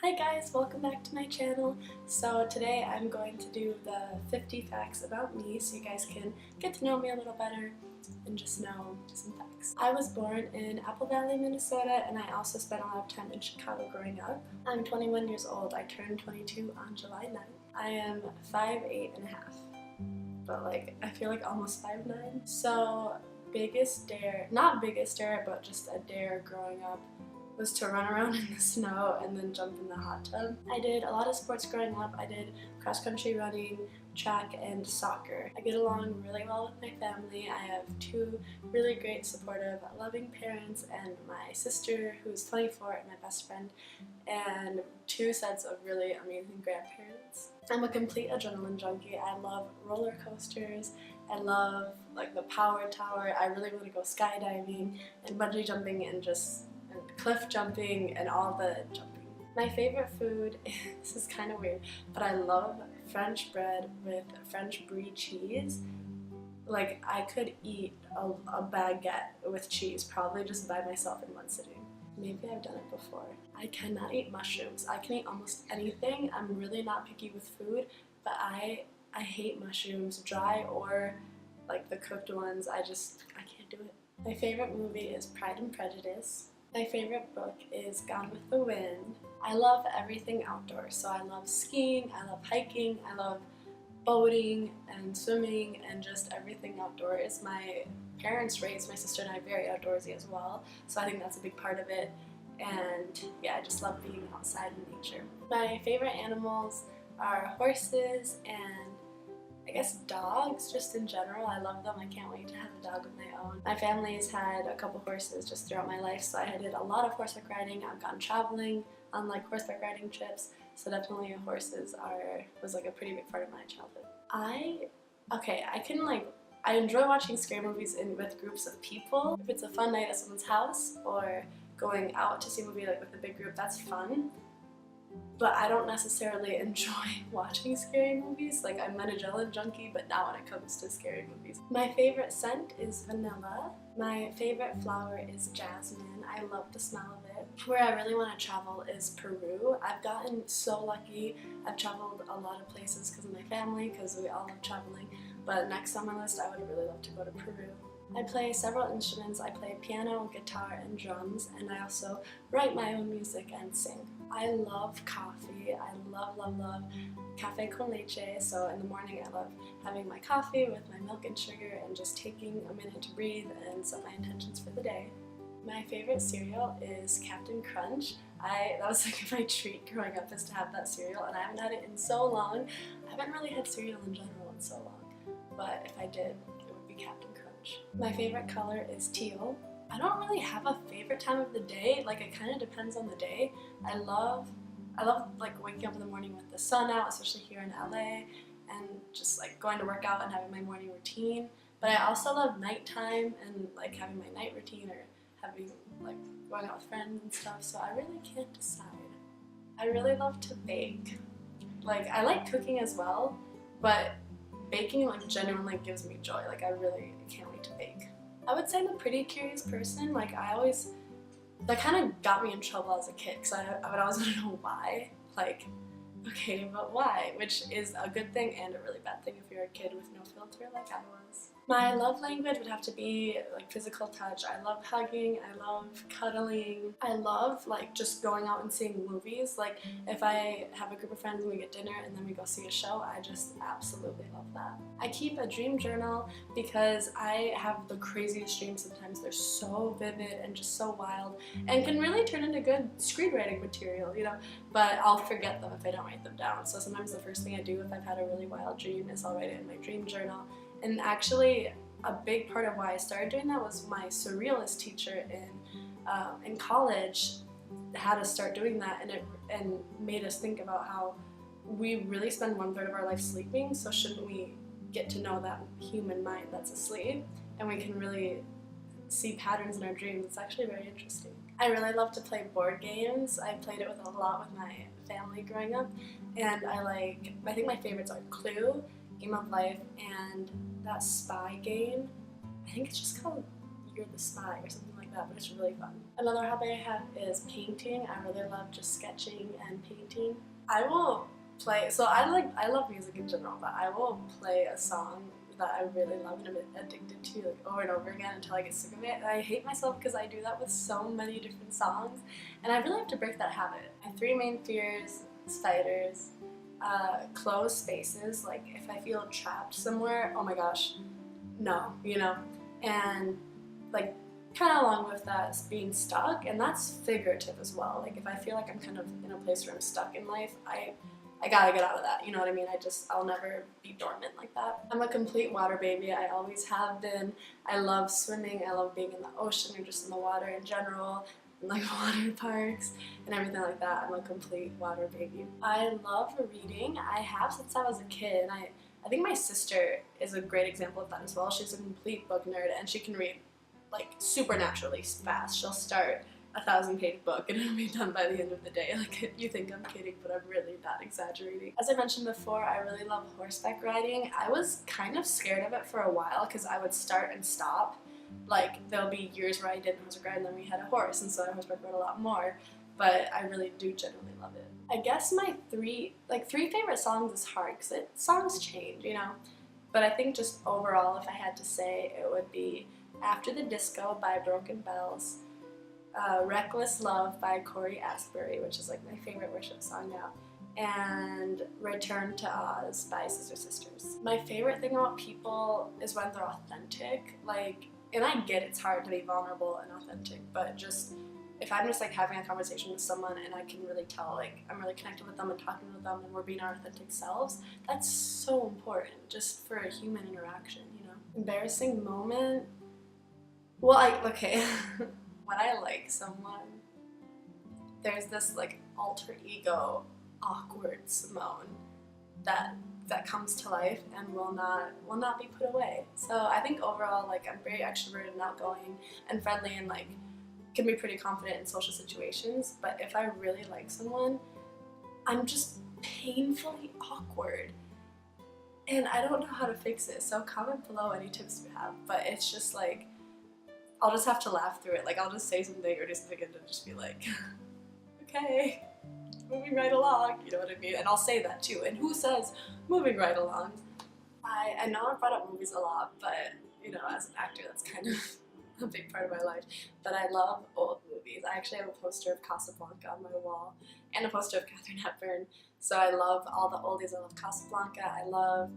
Hi guys, welcome back to my channel. So today I'm going to do the 50 facts about me so you guys can get to know me a little better and just know some facts. I was born in Apple Valley, Minnesota, and I also spent a lot of time in Chicago growing up. I'm 21 years old. I turned 22 on July 9th. I am 5'8" and a half, but I feel like almost 5'9". So biggest dare, not biggest dare, but just a dare growing up was to run around in the snow and then jump in the hot tub. I did a lot of sports growing up. I did cross-country running, track, and soccer. I get along really well with my family. I have two really great, supportive, loving parents and my sister who's 24 and my best friend, and two sets of really amazing grandparents. I'm a complete adrenaline junkie. I love roller coasters. I love the power tower. I really want to go skydiving and bungee jumping and just cliff jumping and all the jumping. My favorite food, this is kind of weird, but I love French bread with French brie cheese. I could eat a baguette with cheese probably just by myself in one sitting. Maybe I've done it before. I cannot eat mushrooms. I can eat almost anything. I'm really not picky with food, but I hate mushrooms, dry or the cooked ones. I can't do it. My favorite movie is Pride and Prejudice. My favorite book is Gone with the Wind. I love everything outdoors, so I love skiing, I love hiking, I love boating and swimming and just everything outdoors. My parents raised my sister and I very outdoorsy as well, so I think that's a big part of it. And yeah, I just love being outside in nature. My favorite animals are horses and I guess dogs, just in general. I love them. I can't wait to have a dog of my own. My family's had a couple horses just throughout my life, so I did a lot of horseback riding. I've gone traveling on horseback riding trips, so definitely horses was a pretty big part of my childhood. I enjoy watching scary movies with groups of people. If it's a fun night at someone's house or going out to see a movie with a big group, that's fun. But I don't necessarily enjoy watching scary movies. I'm an adrenaline junkie, but not when it comes to scary movies. My favorite scent is vanilla. My favorite flower is jasmine. I love the smell of it. Where I really want to travel is Peru. I've gotten so lucky. I've traveled a lot of places because of my family, because we all love traveling. But next on my list, I would really love to go to Peru. I play several instruments. I play piano, guitar, and drums, and I also write my own music and sing. I love coffee. I love cafe con leche, so in the morning I love having my coffee with my milk and sugar and just taking a minute to breathe and set my intentions for the day. My favorite cereal is Captain Crunch. That was my treat growing up, is to have that cereal, and I haven't had it in so long. I haven't really had cereal in general in so long, but if I did, it would be Captain Crunch. My favorite color is teal. I don't really have a favorite time of the day. It kind of depends on the day. I love waking up in the morning with the sun out, especially here in LA, and just going to work out and having my morning routine. But I also love nighttime and having my night routine or having going out with friends and stuff. So I really can't decide. I really love to bake. I like cooking as well, but baking genuinely gives me joy. I really can't wait to bake. I would say I'm a pretty curious person. That kind of got me in trouble as a kid, because I would always want to know why. Okay, but why? Which is a good thing and a really bad thing if you're a kid with no filter like I was. My love language would have to be physical touch. I love hugging, I love cuddling. I love just going out and seeing movies. If I have a group of friends and we get dinner and then we go see a show, I just absolutely love that. I keep a dream journal because I have the craziest dreams sometimes. They're so vivid and just so wild and can really turn into good screenwriting material, but I'll forget them if I don't write them down. So sometimes the first thing I do if I've had a really wild dream is I'll write it in my dream journal. And actually, a big part of why I started doing that was my surrealist teacher in college had us start doing that, and made us think about how we really spend 1/3 of our life sleeping, so shouldn't we get to know that human mind that's asleep, and we can really see patterns in our dreams. It's actually very interesting. I really love to play board games. I played it a lot with my family growing up, and I think my favorites are Clue, Game of Life, and that spy game. I think it's just called You're the Spy or something like that, but it's really fun. Another hobby I have is painting. I really love just sketching and painting. I will play, so I love music in general, but I will play a song that I really love and I'm addicted to like over and over again until I get sick of it. And I hate myself because I do that with so many different songs, and I really have to break that habit. My three main fears: spiders, closed spaces, like if I feel trapped somewhere, oh my gosh, no, you know, and like kind of along with that being stuck, and that's figurative as well. Like if I feel like I'm kind of in a place where I'm stuck in life, I gotta get out of that, you know what I mean? I'll never be dormant like that. I'm a complete water baby, I always have been. I love swimming, I love being in the ocean or just in the water in general, and like water parks and everything like that. I'm a complete water baby. I love reading. I have since I was a kid, and I think my sister is a great example of that as well. She's a complete book nerd and she can read like supernaturally fast. She'll start a 1,000-page book and it'll be done by the end of the day. Like, you think I'm kidding, but I'm really not exaggerating. As I mentioned before, I really love horseback riding. I was kind of scared of it for a while because I would start and stop. Like, there'll be years where I didn't horseback ride and then we had a horse, and so I horseback rode a lot more. But I really do genuinely love it. I guess my three favorite songs is hard because songs change, you know? But I think just overall, if I had to say, it would be After the Disco by Broken Bells, Reckless Love by Corey Asbury, which is like my favorite worship song now, and Return to Oz by Sister Sisters. My favorite thing about people is when they're authentic, like, and I get it's hard to be vulnerable and authentic, but just if I'm just like having a conversation with someone and I can really tell like I'm really connected with them and talking with them and we're being our authentic selves, that's so important just for a human interaction, you know? Embarrassing moment? Well, okay. When I like someone, there's this like alter ego, awkward Simone that comes to life and will not be put away. So I think overall, like, I'm very extroverted and outgoing and friendly and like can be pretty confident in social situations. But if I really like someone, I'm just painfully awkward, and I don't know how to fix it. So comment below any tips you have. But it's just like, I'll just have to laugh through it. Like, I'll just say something or do something and then just be like, okay, moving right along, you know what I mean? And I'll say that too. And who says moving right along? I know I've brought up movies a lot, but, you know, as an actor, that's kind of a big part of my life. But I love old movies. I actually have a poster of Casablanca on my wall and a poster of Katharine Hepburn. So I love all the oldies. I love Casablanca. I love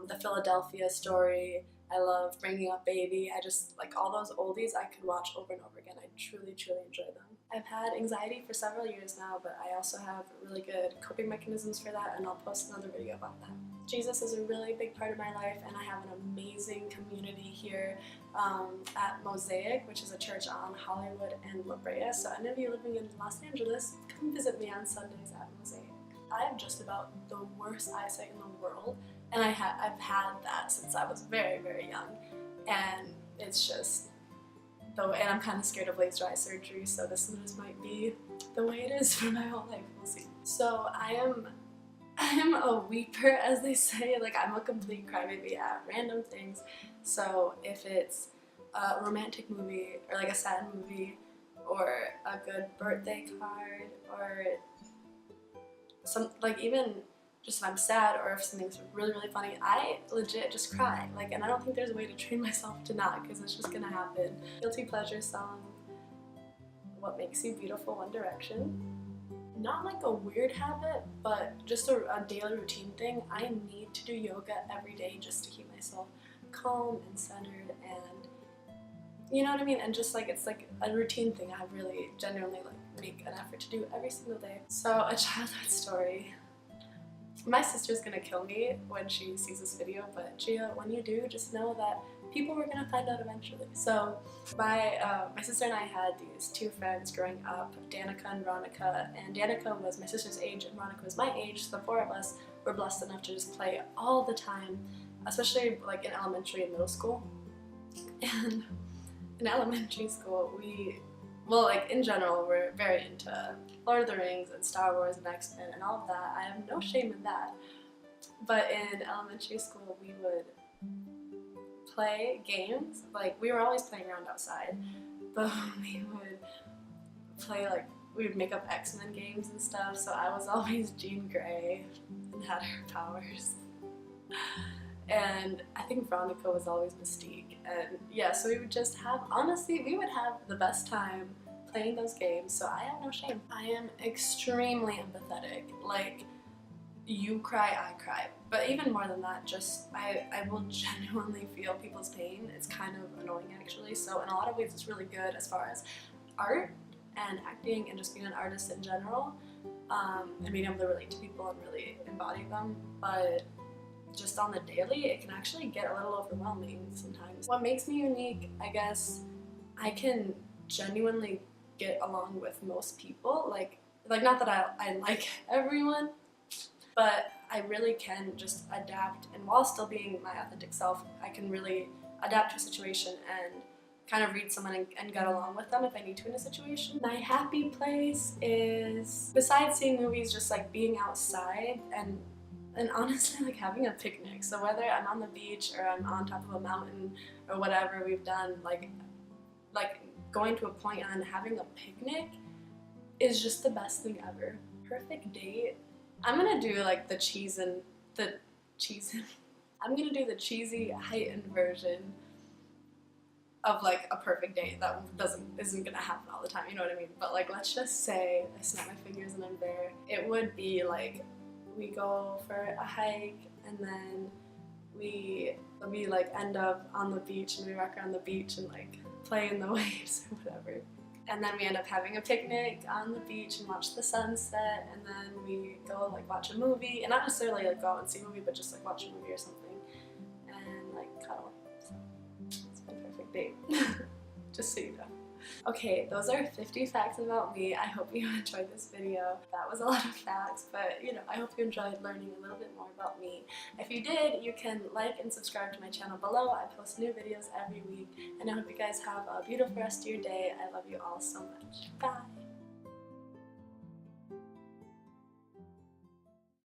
The Philadelphia Story. I love Bringing Up Baby. I just, like, all those oldies I could watch over and over again. I truly, truly enjoy them. I've had anxiety for several years now, but I also have really good coping mechanisms for that, and I'll post another video about that. Jesus is a really big part of my life, and I have an amazing community here at Mosaic, which is a church on Hollywood and La Brea. So any of you living in Los Angeles, come visit me on Sundays at Mosaic. I have just about the worst eyesight in the world, and I've had that since I was very, very young, and it's just, and I'm kind of scared of laser eye surgery, so this one just might be the way it is for my whole life. We'll see. So I am a weeper, as they say. Like, I'm a complete crybaby at random things. So if it's a romantic movie or like a sad movie or a good birthday card or some, like, even just if I'm sad or if something's really, really funny, I legit just cry. Like, and I don't think there's a way to train myself to not, because it's just gonna happen. Guilty pleasure song, What Makes You Beautiful, One Direction. Not like a weird habit, but just a daily routine thing. I need to do yoga every day just to keep myself calm and centered, and you know what I mean? And just like, it's like a routine thing I really genuinely like make an effort to do every single day. So a childhood story. My sister's gonna kill me when she sees this video, but Gia, when you do, just know that people were gonna find out eventually. So my sister and I had these two friends growing up, Danica and Veronica, and Danica was my sister's age and Veronica was my age, so the four of us were blessed enough to just play all the time, especially like in elementary and middle school. And in elementary school, like in general, we're very into Lord of the Rings and Star Wars and X-Men and all of that. I have no shame in that. But in elementary school, we would play games. Like, we were always playing around outside, but we would play like, we would make up X-Men games and stuff, so I was always Jean Grey and had her powers. And I think Veronica was always Mystique. And yeah, so we would just have, honestly, we would have the best time playing those games, so I have no shame. I am extremely empathetic. Like, you cry, I cry. But even more than that, just I will genuinely feel people's pain. It's kind of annoying actually. So in a lot of ways it's really good as far as art and acting and just being an artist in general, and being able to relate to people and really embody them. But just on the daily, it can actually get a little overwhelming sometimes. What makes me unique, I guess, I can genuinely get along with most people. Like not that I like everyone, but I really can just adapt, and while still being my authentic self, I can really adapt to a situation and kind of read someone and get along with them if I need to in a situation. My happy place is, besides seeing movies, just like being outside and honestly like having a picnic. So whether I'm on the beach or I'm on top of a mountain or whatever we've done, like going to a point and having a picnic is just the best thing ever. Perfect date. I'm gonna do like the I'm gonna do the cheesy heightened version of like a perfect date that isn't gonna happen all the time, you know what I mean? But like, let's just say I snap my fingers and I'm there. It would be like, we go for a hike and then we like end up on the beach and we walk around the beach and like play in the waves or whatever. And then we end up having a picnic on the beach and watch the sunset, and then we go like watch a movie, and not necessarily like go out and see a movie, but just like watch a movie or something and like cuddle. So it's been a perfect date. Just so you know. Okay, those are 50 facts about me. I hope you enjoyed this video. That was a lot of facts, but you know, I hope you enjoyed learning a little bit more about me. If you did, you can like and subscribe to my channel below. I post new videos every week, and I hope you guys have a beautiful rest of your day. I love you all so much. Bye!